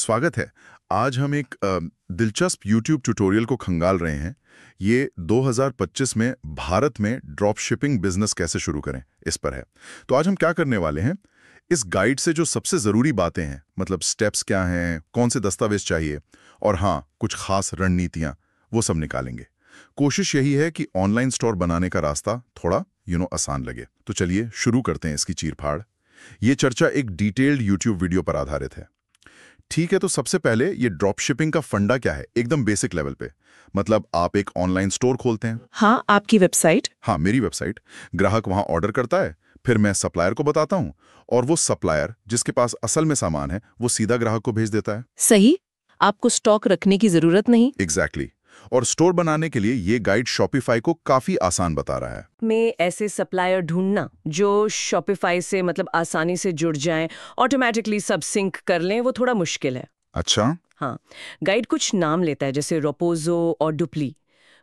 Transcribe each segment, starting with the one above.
स्वागत है। आज हम एक दिलचस्प YouTube ट्यूटोरियल को खंगाल रहे हैं। ये 2025 में भारत में ड्रॉप शिपिंग बिजनेस कैसे शुरू करें, इस पर है। तो आज हम क्या करने वाले हैं, इस गाइड से जो सबसे ज़रूरी बातें हैं, मतलब स्टेप्स क्या हैं, कौन से दस्तावेज चाहिए और हाँ, कुछ खास रणनीतियाँ, वो सब निकालेंगे। कोशिश यही है कि ऑनलाइन स्टोर बनाने का रास्ता थोड़ा आसान लगे। तो चलिए शुरू करते हैं इसकी चीर-फाड़। ये चर्चा एक डिटेल्ड YouTube वीडियो पर आधारित है। ठीक है, तो सबसे पहले ये ड्रॉप शिपिंग का फंडा क्या है, एकदम बेसिक लेवल पे। मतलब आप एक ऑनलाइन स्टोर खोलते हैं। हाँ, आपकी वेबसाइट। हाँ, मेरी वेबसाइट। ग्राहक वहां ऑर्डर करता है, फिर मैं सप्लायर को बताता हूँ और वो सप्लायर जिसके पास असल में सामान है, वो सीधा ग्राहक को भेज देता है। सही, आपको स्टॉक रखने की जरूरत नहीं। एग्जैक्टली। और स्टोर बनाने के लिए ये गाइड शॉपिफाई को काफी आसान बता रहा है। में ऐसे सप्लायर ढूंढना जो शॉपिफाई से मतलब आसानी से जुड़ जाएं, ऑटोमेटिकली सब सिंक कर लें, वो थोड़ा मुश्किल है। अच्छा। हाँ, गाइड कुछ नाम लेता है, जैसे रोपोजो और डुप्ली।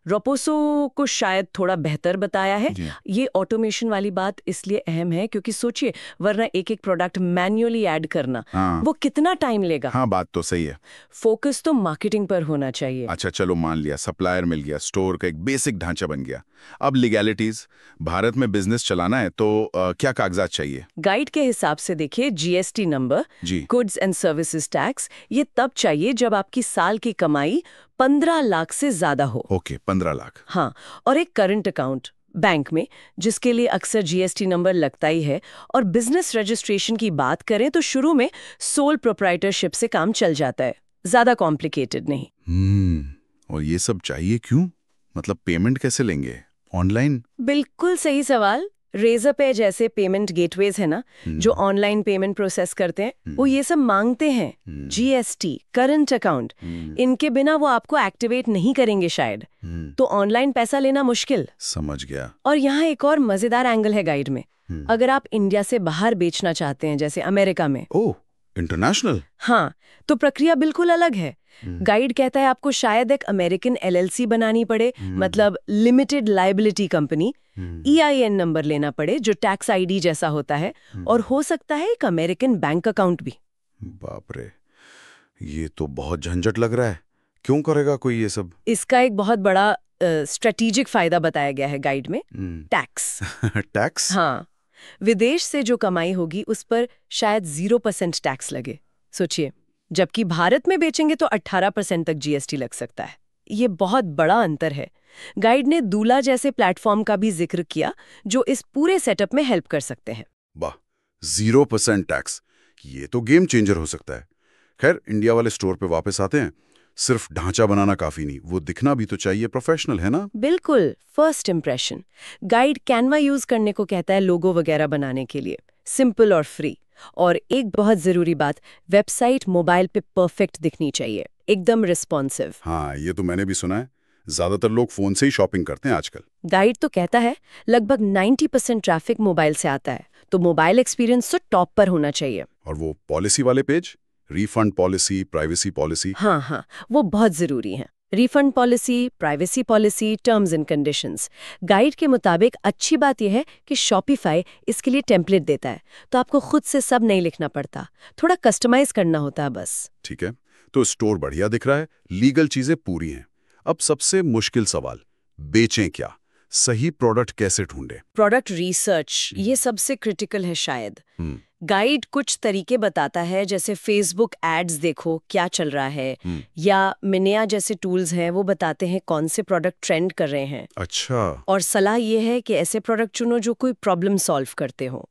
रोपोसो को शायद थोड़ा बेहतर बताया है। ये ऑटोमेशन वाली बात इसलिए अहम है क्योंकि सोचिए, वरना एक एक प्रोडक्ट मैन्युअली ऐड करना, वो कितना टाइम लेगा। हाँ, बात तो सही है। फोकस तो मार्केटिंग पर होना चाहिए। अच्छा, चलो मान लिया, सप्लायर मिल गया, स्टोर का एक बेसिक ढांचा बन गया। अब लीगैलिटीज, भारत में बिजनेस चलाना है तो क्या कागजात चाहिए? गाइड के हिसाब से देखिए, GST number, goods and services tax, ये तब चाहिए जब आपकी साल की कमाई 15 लाख से ज्यादा हो। ओके, 15 लाख। हाँ, और एक करंट अकाउंट बैंक में, जिसके लिए अक्सर जीएसटी नंबर लगता ही है। और बिजनेस रजिस्ट्रेशन की बात करें तो शुरू में सोल प्रोप्राइटरशिप से काम चल जाता है, ज्यादा कॉम्प्लिकेटेड नहीं। और ये सब चाहिए क्यों? मतलब पेमेंट कैसे लेंगे, ऑनलाइन? बिल्कुल सही सवाल। रेजर पे जैसे पेमेंट गेटवेज है ना, जो ऑनलाइन पेमेंट प्रोसेस करते हैं, वो ये सब मांगते हैं। जीएसटी, करंट अकाउंट, इनके बिना वो आपको एक्टिवेट नहीं करेंगे शायद। तो ऑनलाइन पैसा लेना मुश्किल। समझ गया। और यहाँ एक और मजेदार एंगल है गाइड में। अगर आप इंडिया से बाहर बेचना चाहते हैं, जैसे अमेरिका में। ओह, इंटरनेशनल। हाँ, तो प्रक्रिया बिल्कुल अलग है। गाइड कहता है आपको शायद एक अमेरिकन एलएलसी बनानी पड़े, मतलब limited liability company, EIN number लेना पड़े जो टैक्स आईडी जैसा होता है, और हो सकता है एक अमेरिकन बैंक अकाउंट भी। बाप रे, ये तो बहुत झंझट लग रहा है। क्यों करेगा कोई ये सब? इसका एक बहुत बड़ा स्ट्रेटेजिक फायदा बताया गया है गाइड में, टैक्स। टैक्स? हाँ, विदेश से जो कमाई होगी उस पर शायद 0% टैक्स लगे, सोचिए। जबकि भारत में बेचेंगे तो 18% तक जीएसटी लग सकता है। ये बहुत बड़ा अंतर है। गाइड ने दूला जैसे प्लेटफॉर्म का भी जिक्र किया, जो इस पूरे सेटअप में हेल्प कर सकते हैं। वाह, 0% टैक्स, ये तो गेम चेंजर हो सकता है। खैर, इंडिया वाले स्टोर पे वापस आते हैं। सिर्फ ढांचा बनाना काफी नहीं, वो दिखना भी तो चाहिए प्रोफेशनल, है ना? बिल्कुल, first impression. Guide Canva use करने को कहता है लोगो वगैरह बनाने के लिए, सिंपल और फ्री। और एक बहुत जरूरी बात, वेबसाइट मोबाइल पे परफेक्ट दिखनी चाहिए, एकदम रिस्पॉन्सिव। हाँ, ये तो मैंने भी सुना है। ज्यादातर लोग फोन से ही शॉपिंग करते हैं आजकल। गाइड तो कहता है लगभग 90% ट्रैफिक मोबाइल से आता है, तो मोबाइल एक्सपीरियंस तो टॉप पर होना चाहिए। और वो पॉलिसी वाले page, refund policy, privacy policy. हाँ, वो बहुत जरूरी है। Refund policy, privacy policy, terms and conditions. Guide के मुताबिक अच्छी बात यह है कि शॉपिफाई इसके लिए टेम्पलेट देता है, तो आपको खुद से सब नहीं लिखना पड़ता, थोड़ा कस्टमाइज करना होता है बस। ठीक है, तो स्टोर बढ़िया दिख रहा है, लीगल चीजें पूरी हैं। अब सबसे मुश्किल सवाल, बेचें क्या? सही प्रोडक्ट कैसे ढूंढें? प्रोडक्ट रिसर्च, ये सबसे क्रिटिकल है शायद। गाइड कुछ तरीके बताता है, जैसे फेसबुक एड्स देखो क्या चल रहा है, या मिनिया जैसे टूल्स हैं, वो बताते हैं कौन से प्रोडक्ट ट्रेंड कर रहे हैं। अच्छा। और सलाह ये है कि ऐसे प्रोडक्ट चुनो जो कोई प्रॉब्लम सॉल्व करते हो,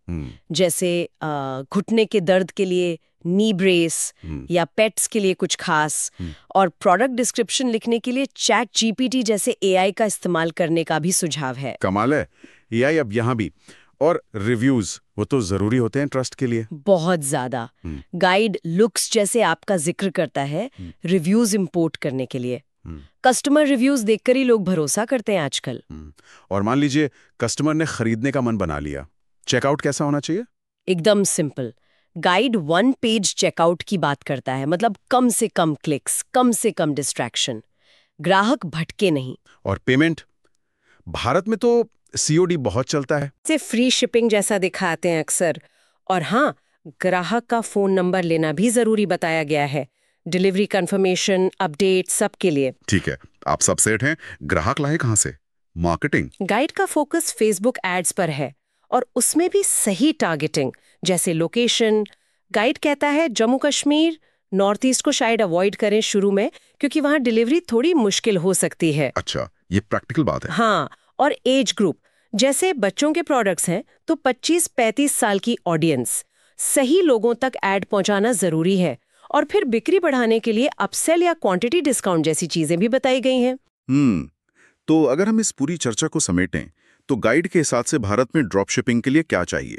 जैसे घुटने के दर्द के लिए नी ब्रेस, या पेट्स के लिए कुछ खास। और प्रोडक्ट डिस्क्रिप्शन लिखने के लिए चैट जीपीटी जैसे AI का इस्तेमाल करने का भी सुझाव है। कमाल है, AI अब यहाँ भी। और रिव्यूज, वो तो जरूरी होते हैं ट्रस्ट के लिए। बहुत ज्यादा। गाइड लुक्स जैसे आपका जिक्र करता है रिव्यूज इंपोर्ट करने के लिए। कस्टमर रिव्यूज देखकर ही लोग भरोसा करते हैं आजकल। और मान लीजिए कस्टमर ने खरीदने का मन बना लिया, चेकआउट कैसा होना चाहिए? एकदम सिंपल। गाइड 1 पेज चेकआउट की बात करता है, मतलब कम से कम क्लिक्स, कम से कम डिस्ट्रैक्शन, ग्राहक भटके नहीं। और पेमेंट, भारत में तो COD बहुत चलता है, से फ्री शिपिंग जैसा दिखाते हैं अक्सर। और हाँ, ग्राहक का फोन नंबर लेना भी जरूरी बताया गया है। डिलीवरी कंफर्मेशन, अपडेट, सब के लिए। ठीक है, आप सब सेट हैं। ग्राहक लाए कहाँ से? मार्केटिंग। गाइड का फोकस फेसबुक एड्स पर है और उसमें भी सही टारगेटिंग, जैसे लोकेशन। गाइड कहता है जम्मू कश्मीर, नॉर्थ ईस्ट को शायद अवॉइड करें शुरू में, क्योंकि वहां डिलीवरी थोड़ी मुश्किल हो सकती है। अच्छा, ये प्रैक्टिकल बात है। हाँ, और एज ग्रुप, जैसे बच्चों के प्रोडक्ट्स हैं तो 25-35 साल की ऑडियंस। सही लोगों तक ऐड पहुंचाना जरूरी है। और फिर बिक्री बढ़ाने के लिए अपसेल या क्वांटिटी डिस्काउंट जैसी चीजें भी बताई गई हैं। तो अगर हम इस पूरी चर्चा को समेटें, तो गाइड के हिसाब से भारत में ड्रॉप शिपिंग के लिए क्या चाहिए?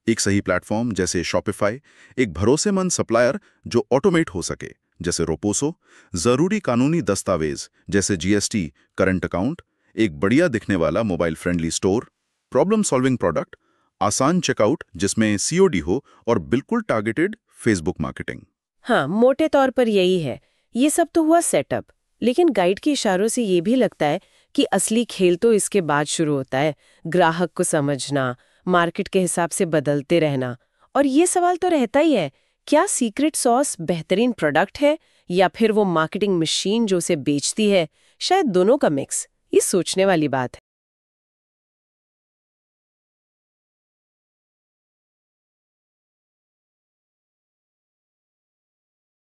एक सही प्लेटफॉर्म जैसे शॉपिफाई, एक भरोसेमंद सप्लायर जो ऑटोमेट हो सके जैसे रोपोसो, जरूरी कानूनी दस्तावेज जैसे जीएसटी, करंट अकाउंट, एक बढ़िया दिखने वाला mobile friendly store, problem solving product, आसान चेकआउट जिसमें सीओडी हो और बिल्कुल टारगेटेड फेसबुक मार्केटिंग। हाँ, मोटे तौर पर यही है। ये सब तो हुआ सेटअप, लेकिन गाइड के इशारों से ये भी लगता है कि असली खेल तो इसके बाद शुरू होता है। ग्राहक को समझना, मार्केट के हिसाब से बदलते रहना। और ये सवाल तो रहता ही है, क्या सीक्रेट सॉस बेहतरीन प्रोडक्ट है या फिर वो मार्केटिंग मशीन जो उसे बेचती है? शायद दोनों का मिक्स। ये सोचने वाली बात है।